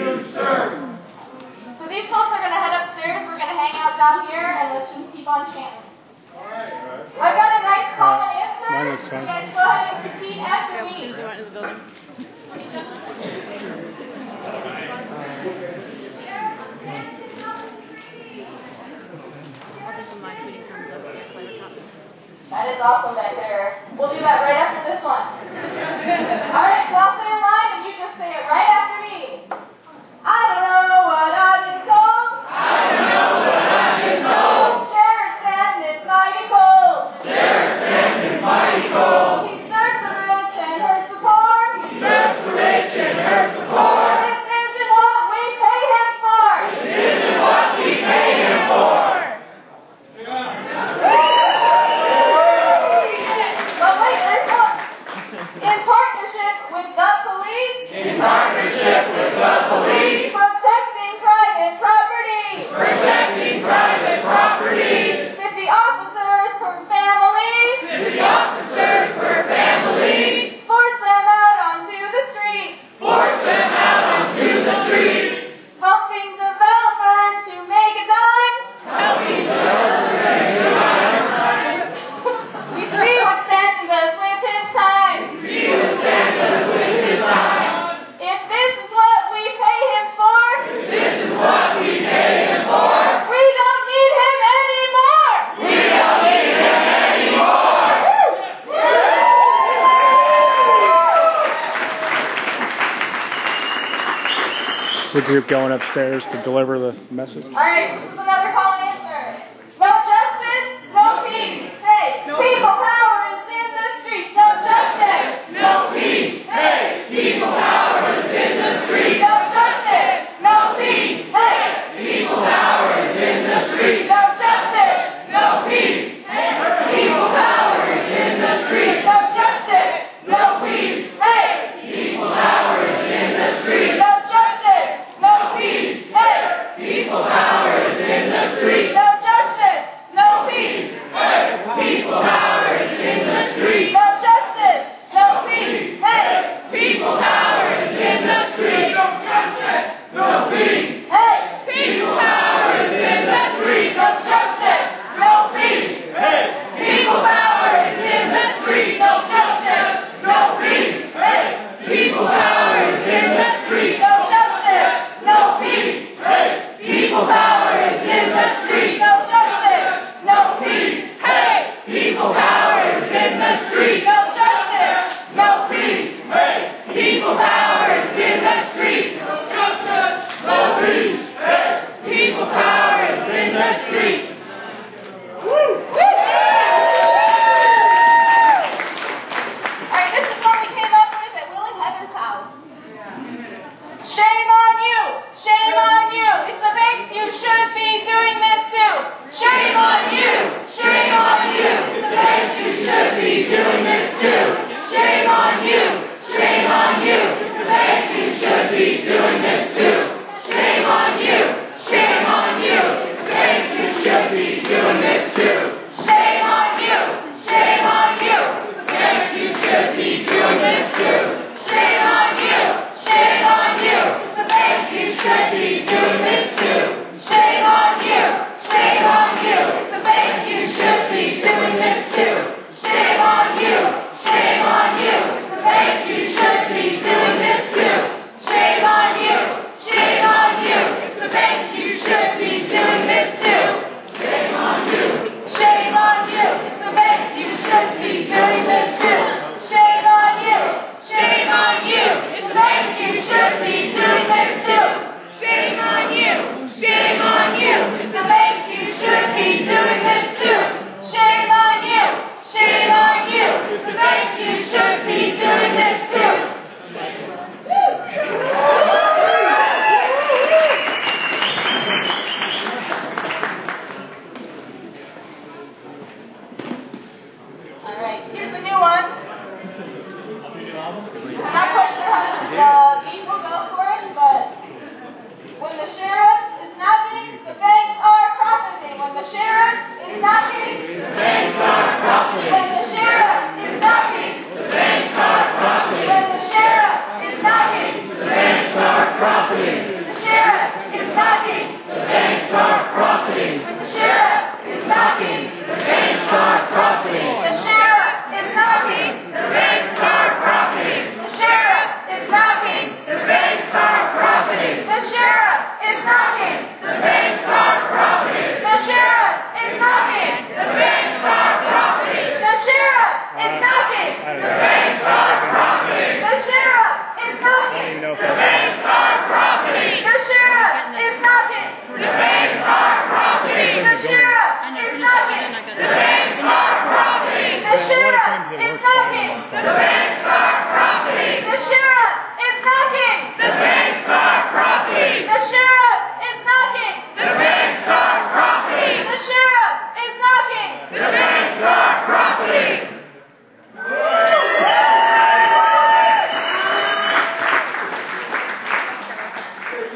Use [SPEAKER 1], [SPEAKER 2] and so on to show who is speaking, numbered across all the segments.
[SPEAKER 1] you serve.
[SPEAKER 2] So these folks are going to head upstairs. We're going to hang out down here, and let's just keep on chanting.
[SPEAKER 1] All right.
[SPEAKER 2] I've got a nice common answer.
[SPEAKER 3] Mine looks fine.
[SPEAKER 2] You guys go ahead and repeat after me. That is awesome back there. We'll do that right after this one. All right, so I'll say a line, and you just say it right after me. I don't know what I've been told.
[SPEAKER 1] I don't know what I've been told.
[SPEAKER 2] Sheriff's and it's mighty cold.
[SPEAKER 1] Sheriff's and it's mighty cold.
[SPEAKER 2] He serves the rich and hurts the poor.
[SPEAKER 1] He serves the rich and hurts the poor.
[SPEAKER 2] This isn't what we pay him for.
[SPEAKER 1] This isn't what we pay him for.
[SPEAKER 2] But wait, there's more. In partnership with the police.
[SPEAKER 1] In partnership with the police.
[SPEAKER 2] Protecting private property.
[SPEAKER 1] Protecting private property.
[SPEAKER 2] 50 officers per family.
[SPEAKER 1] 50 officers per family.
[SPEAKER 2] Force them out onto the street.
[SPEAKER 1] Force them out onto the street.
[SPEAKER 2] Helping developers to make a dime.
[SPEAKER 1] Helping developers to make
[SPEAKER 2] We see what Santa does with his time.
[SPEAKER 1] See what Santa does with his time.
[SPEAKER 2] If this is what we pay him for,
[SPEAKER 1] This is what we pay him for.
[SPEAKER 2] we don't need him anymore.
[SPEAKER 1] We don't need him anymore.
[SPEAKER 3] Is the group going upstairs to deliver the message?
[SPEAKER 2] All right, this is another call and answer. No justice, no peace. Hey, people power is in the streets. No justice,
[SPEAKER 1] No peace. Hey, people power is in the street.
[SPEAKER 2] no justice, no peace. Hey,
[SPEAKER 1] People power is in the street.
[SPEAKER 2] no justice,
[SPEAKER 1] No peace. Hey, people power is in the street.
[SPEAKER 2] no justice,
[SPEAKER 1] No peace.
[SPEAKER 2] hey,
[SPEAKER 1] People power is in the street.
[SPEAKER 2] no justice, no peace. Hey,
[SPEAKER 1] People power is in the street.
[SPEAKER 2] no justice, no peace.
[SPEAKER 1] Hey, people power is in the street.
[SPEAKER 2] No justice, no peace. Hey,
[SPEAKER 1] People power is in the street. No justice. No peace.
[SPEAKER 2] hey,
[SPEAKER 1] People power is in the street.
[SPEAKER 2] no justice, no peace.
[SPEAKER 1] Hey, people power is in the street. No justice. No peace. Hey, people power is in the street.
[SPEAKER 2] No justice, no peace.
[SPEAKER 1] Hey, people power is in the street.
[SPEAKER 2] No justice, no peace.
[SPEAKER 1] Hey, people power is in the street.
[SPEAKER 2] No justice, no peace.
[SPEAKER 1] Hey, people power is in the street. No justice. No peace. Hey, people power is in the street.
[SPEAKER 2] Alright, this is what we came up with at Will and Heather's house. Shame on you! Shame on you! It's the banks you should be doing this to! Shame on you!
[SPEAKER 1] Shame on you. The banks you should be doing this to. Shame on you. Shame on you. The banks you should be doing this to. Shame on you. Shame on you. The banks you should be doing this to. Shame on you. Shame on you. The banks you should be doing this to. Shame on you. Shame on you. The banks you should be doing this to. Shame on you. Shame on you. The banks you should be doing this to. Shame on you. Shame on you. The banks you should be doing this to. Shame on you.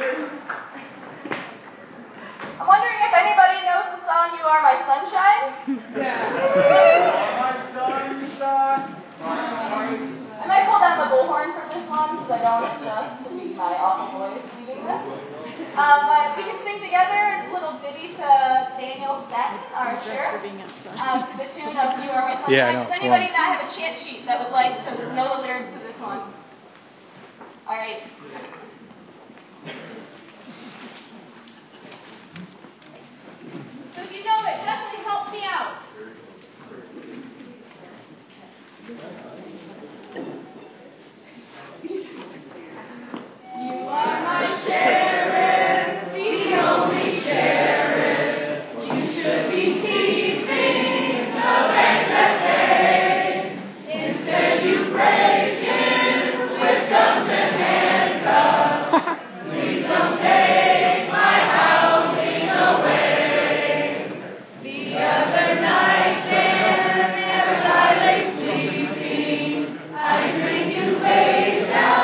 [SPEAKER 2] I'm wondering if anybody knows the song "You Are My Sunshine."
[SPEAKER 1] My sunshine.
[SPEAKER 2] I might pull down the bullhorn for this one because I don't want to be my awful voice leading this. But we can sing together a little ditty to Daniel Stacken, our sheriff, to the tune of "You Are My Sunshine."
[SPEAKER 3] Yeah, I know.
[SPEAKER 2] Does anybody not have a chant sheet that would like to know the lyrics to this one? All right. So if you know it, definitely help me out. You are my sheriff, the only sheriff. You should be keeping the bank that pays. Instead you break in with guns and handcuffs. Please don't take my housing away. The other night then, as I lay sleeping, I dreamed you laid down.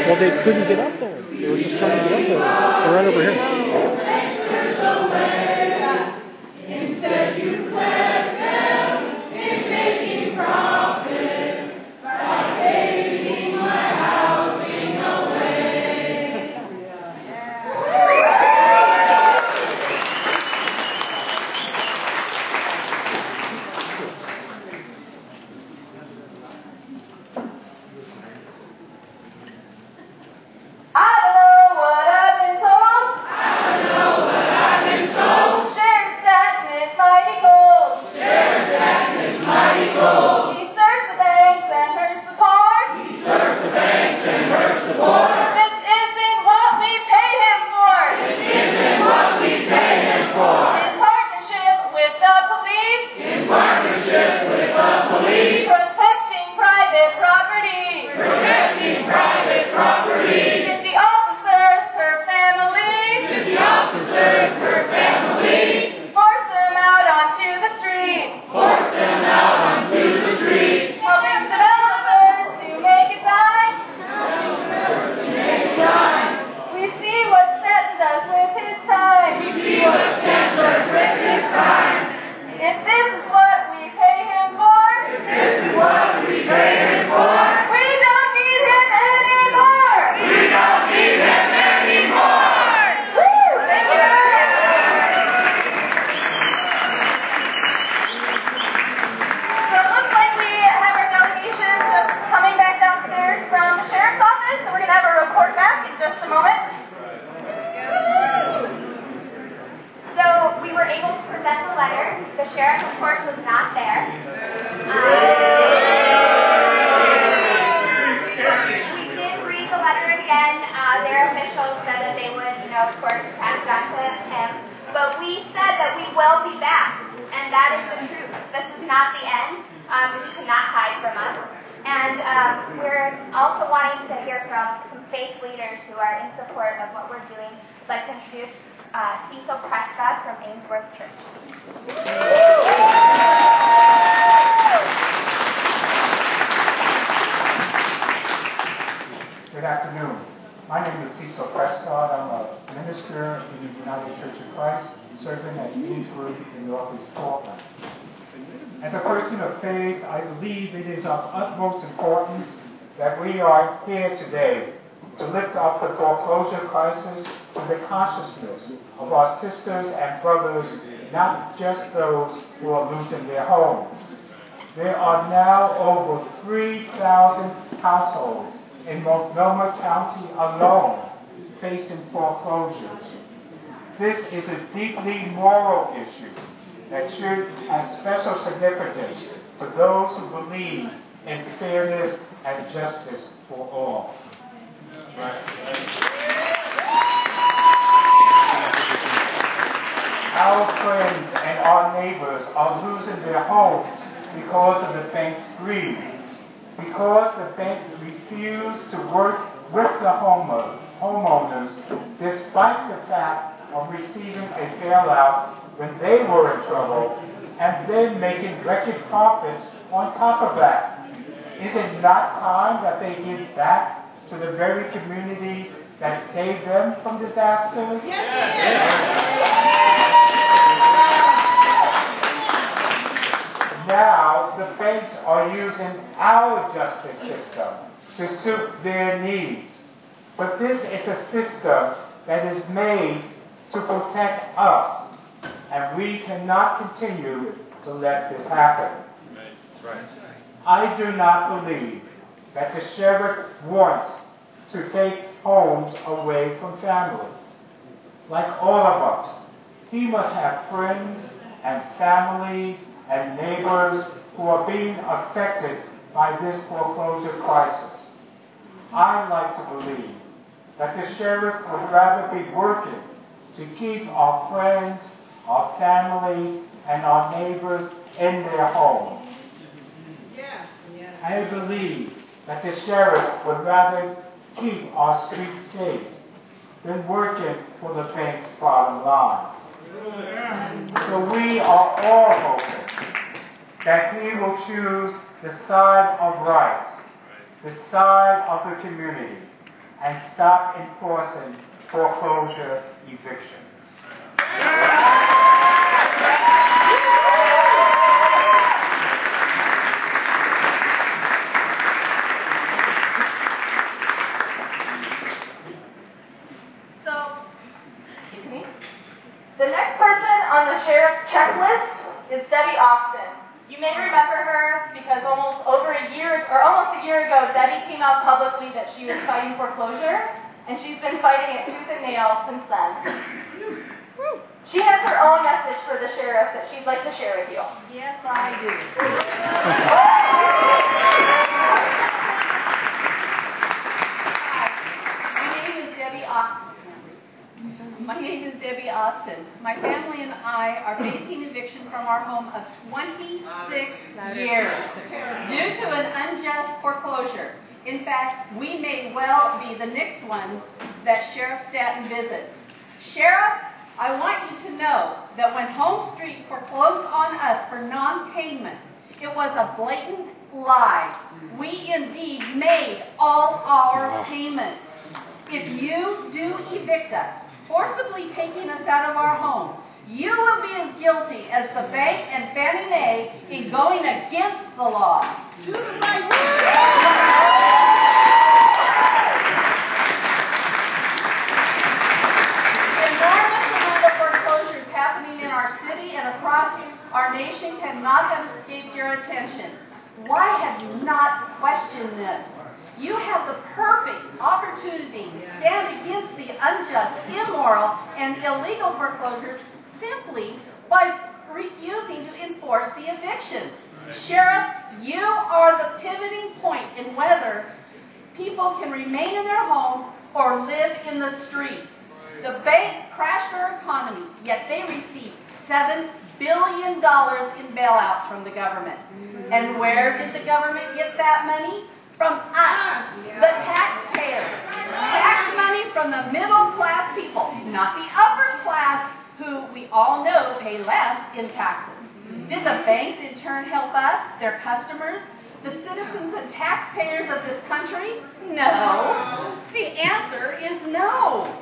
[SPEAKER 3] Well, they couldn't get up there. They were just trying to get up there. They're right over here.
[SPEAKER 1] Instead you left them in making profits by taking my housing away.
[SPEAKER 2] I don't know what I've been told.
[SPEAKER 1] I don't know what I've been told.
[SPEAKER 2] Sheriff Stacken is mighty cold.
[SPEAKER 1] Sheriff Stacken is mighty cold.
[SPEAKER 2] He serves the banks and hurts the poor.
[SPEAKER 1] He serves the banks and hurts the poor.
[SPEAKER 2] This isn't what we pay him for.
[SPEAKER 1] This isn't what we pay him for.
[SPEAKER 2] In partnership with the police.
[SPEAKER 1] In partnership with the police.
[SPEAKER 2] Protecting private property.
[SPEAKER 1] Protecting private property.
[SPEAKER 2] 50 officers per family.
[SPEAKER 1] 50 officers per family.
[SPEAKER 2] Force them out onto the street.
[SPEAKER 1] Force them out onto the street.
[SPEAKER 2] Helping developers to make it dime. We see what Stacken does with his time.
[SPEAKER 1] We see what Stacken does with his time.
[SPEAKER 2] If this is what we pay him for,
[SPEAKER 1] If this is what we pay him for,
[SPEAKER 2] we don't need him anymore.
[SPEAKER 1] we don't need him anymore.
[SPEAKER 2] Woo! Thank you. So it looks like we have our delegation just coming back downstairs from the sheriff's office, so we're going to have a report back in just a moment. So we were able to present the letter. The sheriff, of course, was not there. We did read the letter again. Their officials said that they would, of course, pass it on to him. But we said that we will be back, and that is the truth. This is not the end. He cannot hide from us. And we're also wanting to hear from some faith leaders who are in support of what we're doing. I'd like to introduce Cecil Prescott from Ainsworth Church.
[SPEAKER 4] Good afternoon. My name is Cecil Prescott. I'm a minister in the United Church of Christ, serving at Ainsworth in Northeast Portland. As a person of faith, I believe it is of utmost importance that we are here today to lift up the foreclosure crisis to the consciousness of our sisters and brothers, not just those who are losing their homes. There are now over 3,000 households in Multnomah County alone facing foreclosures. This is a deeply moral issue that should have special significance for those who believe in fairness and justice for all. Our friends and our neighbors are losing their homes because of the bank's greed, because the bank refused to work with the homeowners despite the fact of receiving a bailout when they were in trouble and then making record profits on top of that. Is it not time that they give back to the very communities that saved them from disaster? Now, the banks are using our justice system to suit their needs. But this is a system that is made to protect us, and we cannot continue to let this happen. I do not believe that the sheriff wants to take homes away from family. Like all of us, he must have friends and family and neighbors who are being affected by this foreclosure crisis. I like to believe that the sheriff would rather be working to keep our friends, our families, and our neighbors in their homes. I believe that the sheriff would rather keep our streets safe than working for the bank's bottom line. So we are all hoping that he will choose the side of right, the side of the community, and stop enforcing foreclosure evictions.
[SPEAKER 2] The next person on the sheriff's checklist is Debbie Austin. You may remember her because almost a year ago, Debbie came out publicly that she was fighting foreclosure, and she's been fighting it tooth and nail since then. She has her own message for the sheriff that she'd like to share with you.
[SPEAKER 5] Yes, I do. My name is Debbie Austin. My family and I are facing eviction from our home of 26 years due to an unjust foreclosure. In fact, we may well be the next one that Sheriff Stanton visits. Sheriff, I want you to know that when Home Street foreclosed on us for non-payment, it was a blatant lie. We indeed made all our payments. If you do evict us, forcibly taking us out of our home, you will be as guilty as the bank and Fannie Mae in going against the law. To the right. The enormous amount of foreclosures happening in our city and across our nation cannot have escaped your attention. Why have you not questioned this? You have the perfect opportunity to stand against the unjust, immoral, and illegal foreclosures simply by refusing to enforce the evictions. Sheriff, you are the pivoting point in whether people can remain in their homes or live in the streets. The bank crashed our economy, yet they received $7 billion in bailouts from the government. And where did the government get that money? From us, the taxpayers. Tax money from the middle class people, not the upper class, who we all know pay less in taxes. Did the banks in turn help us, their customers, the citizens and taxpayers of this country? No. The answer is no.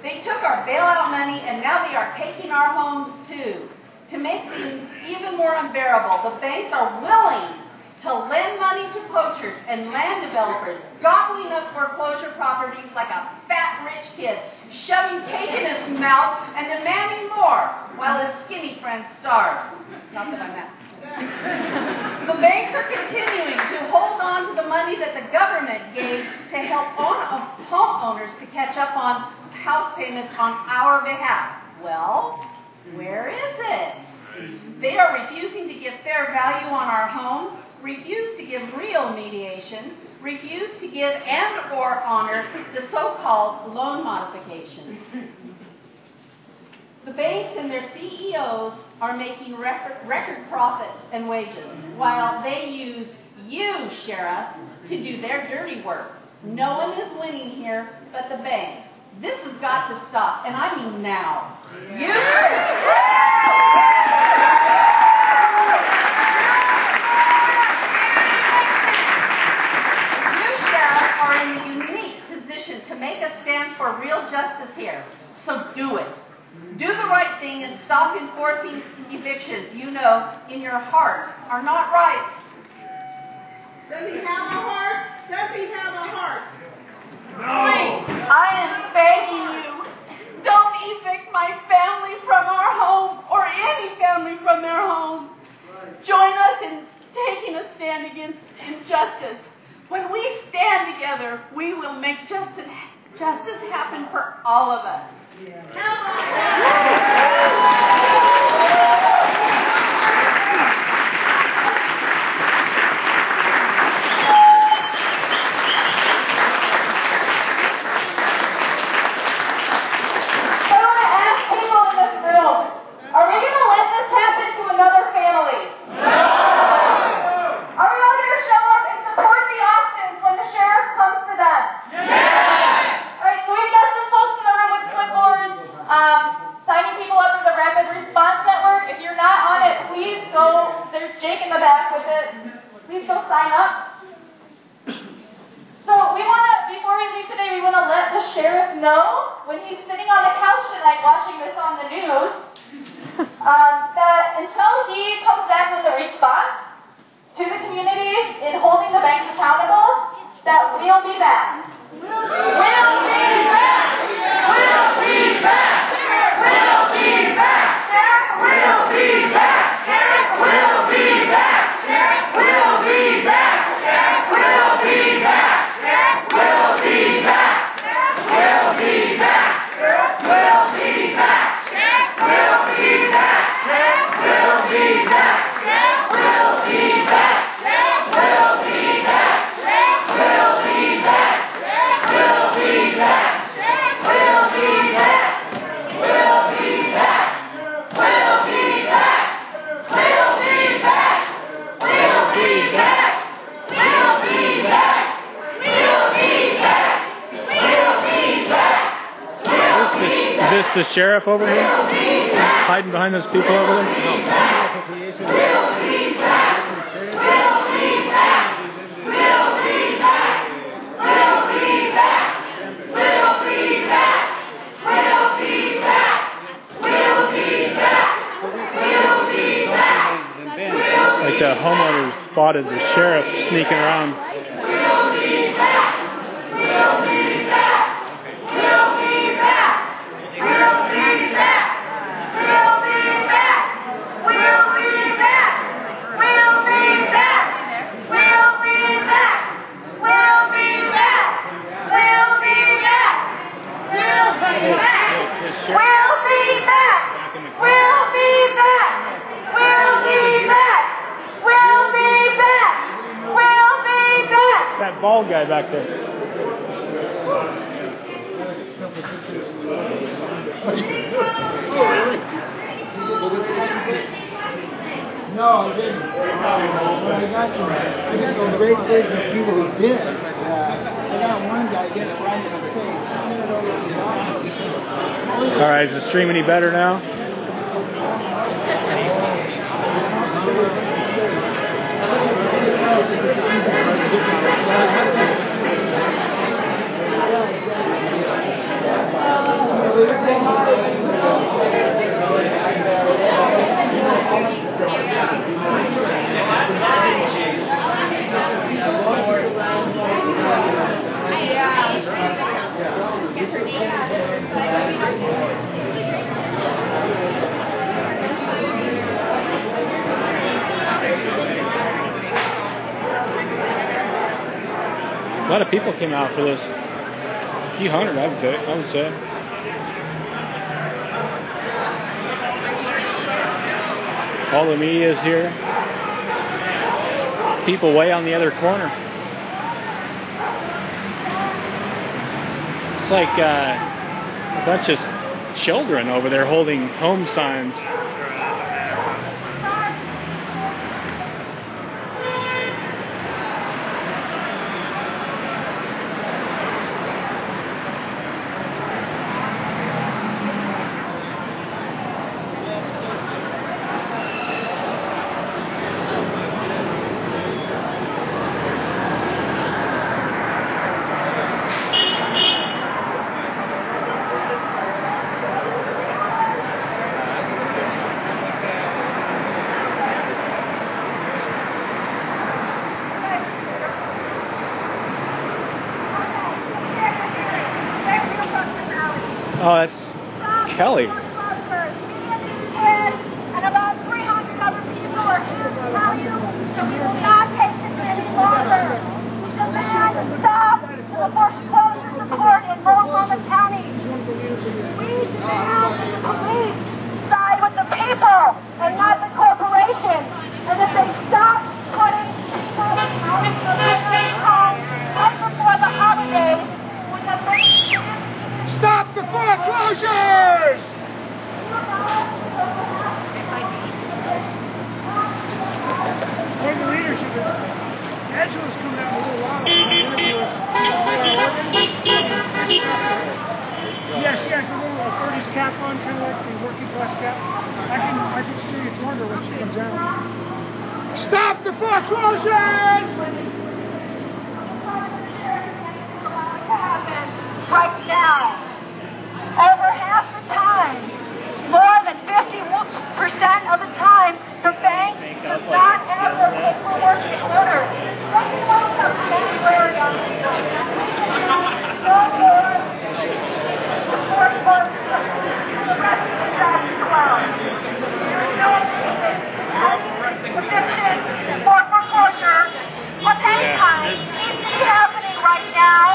[SPEAKER 5] They took our bailout money and now they are taking our homes too. To make things even more unbearable, the banks are willing to lend money to poachers and land developers, gobbling up foreclosure properties like a fat rich kid, shoving cake in his mouth and demanding more while his skinny friend starves. Not that I'm that. The banks are continuing to hold on to the money that the government gave to help homeowners to catch up on house payments on our behalf. Well, where is it? They are refusing to give fair value on our homes, refuse to give real mediation, refuse to give and or honor the so-called loan modifications. The banks and their CEOs are making record profits and wages, while they use you, Sheriff, to do their dirty work. No one is winning here but the bank. This has got to stop, and I mean now. You sheriffs are in a unique position to make a stand for real justice here. So do it. Do the right thing and stop enforcing evictions you know in your heart are not right.
[SPEAKER 2] Does he have a heart? Does he have a heart?
[SPEAKER 5] Please, I am begging you, don't evict my family from our home or any family from their home. Join us in taking a stand against injustice. When we stand together, we will make justice happen for all of us.
[SPEAKER 2] That until he comes back with a response to the community in holding the banks accountable, that we'll be back. We'll be back. We'll be back. We'll be back. We'll be back. We'll be back. We'll be back. We'll be back. We'll be back. We'll be back. We'll be back.
[SPEAKER 3] Is this the sheriff over here? Hiding behind those people over there? No. Like the homeowner spotted the sheriff sneaking around. That bald guy back there.
[SPEAKER 6] No, I didn't. But I got some great things of people who did. I got one guy getting right in the face.
[SPEAKER 3] All right, is the stream any better now? A lot of people came out for this. A few hundred, I would say. All the media is here. People way on the other corner. It's like a bunch of children over there holding home signs. Oh, that's Kelly.
[SPEAKER 2] Me and these kids and about 300 other people are here to tell you that we will not take this any longer. We demand a stop to the foreclosure support in Multnomah County. We demand that the police side with the people and not the corporation, and that they stop putting people out of their homes right before the holidays when the
[SPEAKER 6] Stop the foreclosures! Where's the leadership? Angela's coming out in a little while. Yeah, she has a little 30s cap on, kind of like the working class cap. I can see you warn her when she comes out. Stop the foreclosures!
[SPEAKER 2] Right now, over half the time, more than 50% of the time, the bank does not have their paperwork in order. Let's look up January on this one. No more foreclosures the rest of 2012. There's no eviction or foreclosure of any kind needs to be happening right now.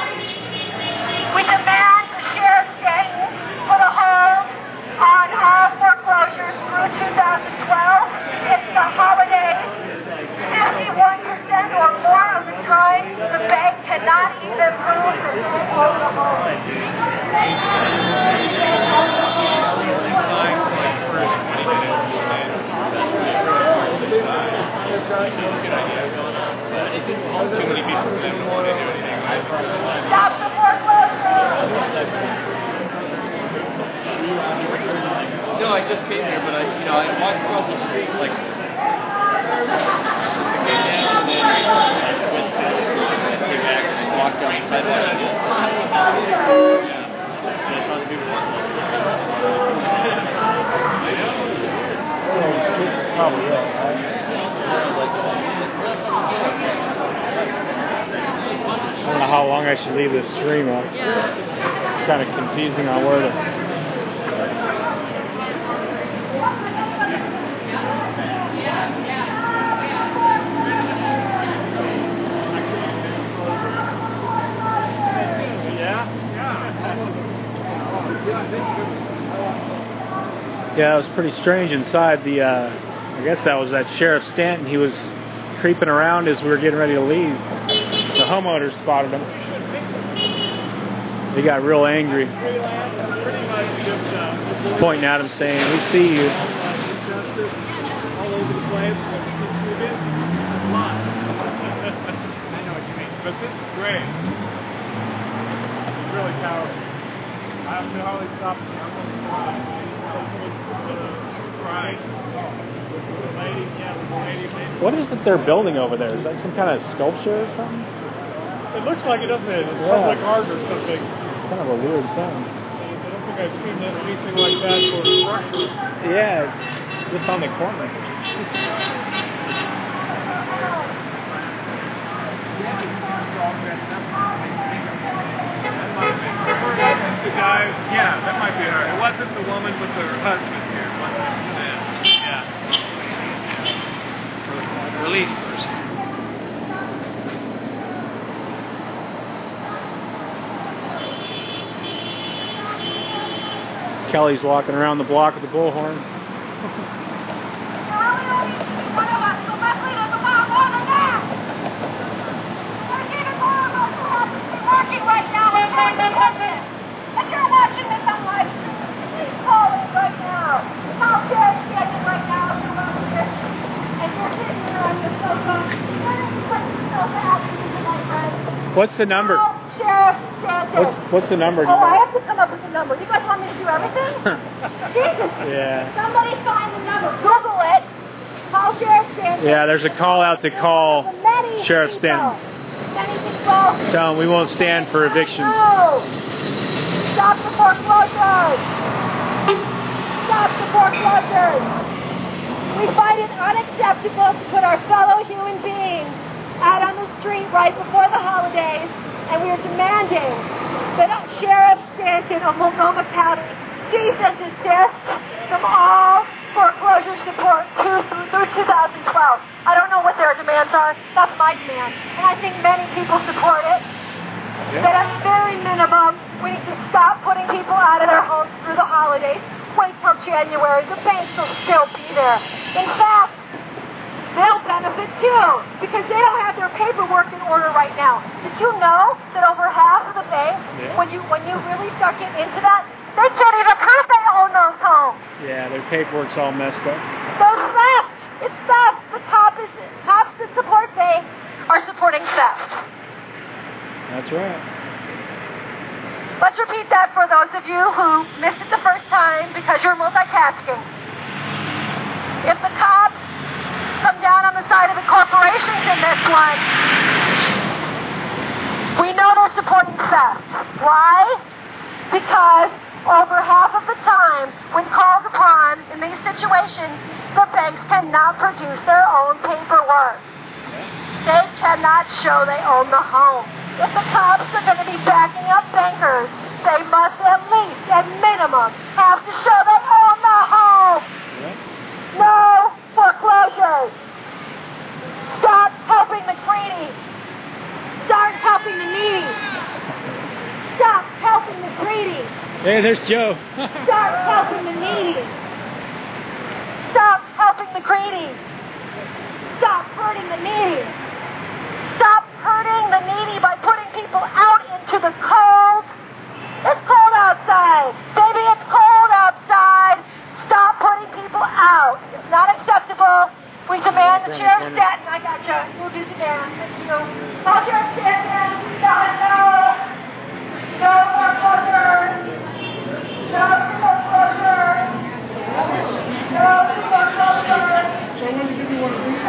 [SPEAKER 2] We demand the sheriff Stanton put a hold on all foreclosures through 2012. It's the holidays. 51% or more of the time, the bank cannot even prove that they own the home. Stop the
[SPEAKER 7] No, I just came here, but I walked across the street like I came down and then went to came back and walked down the sidewalk again. Yeah. I saw the people walking on the street. I know.
[SPEAKER 3] Probably right. I don't know how long I should leave this stream up. It's kind of confusing on where to. Yeah, it was pretty strange inside. I guess that was that Sheriff Stanton. He was creeping around as we were getting ready to leave. The homeowners spotted him. He got real angry, pointing at him, saying, "We see you."
[SPEAKER 8] All over the place. It's a lot. I know what you mean. But this is great. It's really powerful. I don't know how they stopped me. I almost cried. The lady, yeah, the lady.
[SPEAKER 3] What is it they're building over there? Is that some kind of sculpture or something?
[SPEAKER 8] It looks like it, doesn't it? It's public art or something.
[SPEAKER 3] Kind of a weird thing.
[SPEAKER 8] I don't think I've seen anything like that for a structure.
[SPEAKER 3] Yeah, it's just on the corner.
[SPEAKER 8] The guy, yeah, that might be her. It wasn't the woman with her husband here. It wasn't them. Yeah.
[SPEAKER 7] Relief person.
[SPEAKER 3] Kelly's walking around the block with the bullhorn. What's the number? What's the number?
[SPEAKER 2] Oh, I have to come up with the number. You guys want me to do everything? Jesus.
[SPEAKER 3] Yeah.
[SPEAKER 2] Somebody find the number. Google it. Call Sheriff Stanton.
[SPEAKER 3] Yeah, there's a call out to call Sheriff Stanton. Tell him we won't stand for evictions.
[SPEAKER 2] No. Stop the foreclosures. Stop the foreclosures. We find it unacceptable to put our fellow human beings out on the street right before the holidays, and we are demanding
[SPEAKER 9] that Sheriff Stanton of Multnomah County cease and desist from all foreclosure support through 2012. I don't know what their demands are. That's my demand. And I think many people support it. Yeah. That at very minimum, we need to stop putting people out of their homes through the holidays. Wait till January. The banks will still be there. In fact, they'll benefit too, because they don't have their paperwork in order right now. Did you know that over half of the banks, when you really start getting into that, they can't even prove they own those homes.
[SPEAKER 3] Yeah, their paperwork's all messed up.
[SPEAKER 9] Those theft. It's theft. The cops that support banks are supporting theft.
[SPEAKER 3] That's right.
[SPEAKER 9] Let's repeat that for those of you who missed it the first time because you're multitasking. If the cops come down on the side of the corporations in this one, we know they're supporting theft. Why? Because over half of the time, when called upon in these situations, the banks cannot produce their own paperwork. They cannot show they own the home. If the cops are going to be backing up bankers, they must at least, at minimum, have to show they own the home. No foreclosures. Stop helping the greedy. Start helping the needy. Stop helping the greedy.
[SPEAKER 3] Hey, there's Joe.
[SPEAKER 9] Start helping the needy. Stop helping the greedy. Stop hurting the needy. Stop hurting the needy by putting people out into the cold. It's cold outside. Baby, it's cold outside. Stop putting people out. It's not acceptable. We demand the Sheriff Stanton. I got you. We'll do demand. Call Sheriff Stanton. No. No foreclosure. No foreclosure. No foreclosure.
[SPEAKER 6] So I'm going to give you one of these.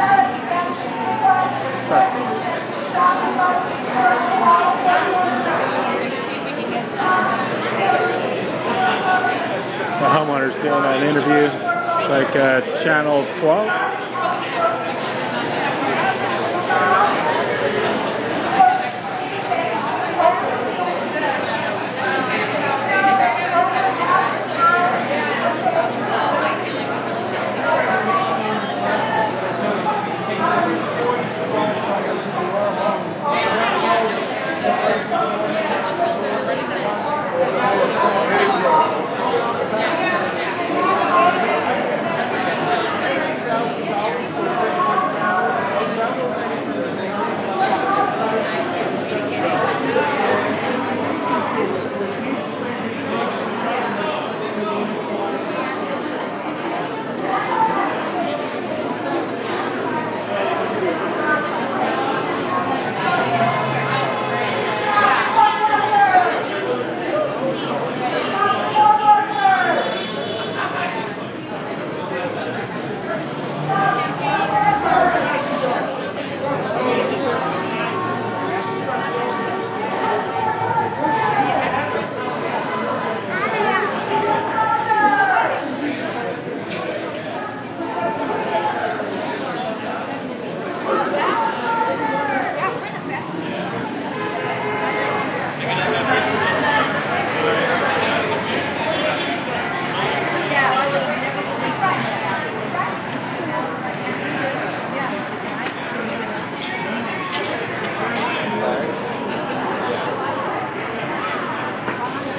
[SPEAKER 3] The homeowner's doing an interview. It's like Channel 12.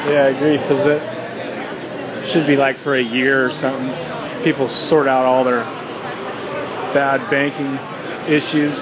[SPEAKER 3] Yeah, I agree, because it should be like for a year or something. People sort out all their bad banking issues.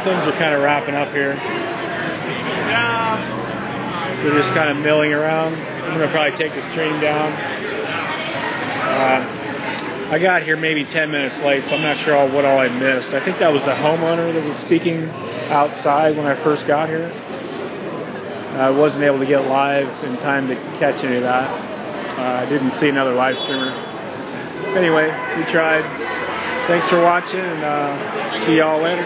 [SPEAKER 3] Things are kind of wrapping up here. We're just kind of milling around. I'm going to probably take the stream down. I got here maybe 10 minutes late, so I'm not sure what all I missed. I think that was the homeowner that was speaking outside when I first got here. I wasn't able to get live in time to catch any of that. I didn't see another live streamer. Anyway, we tried. Thanks for watching, and see y'all later.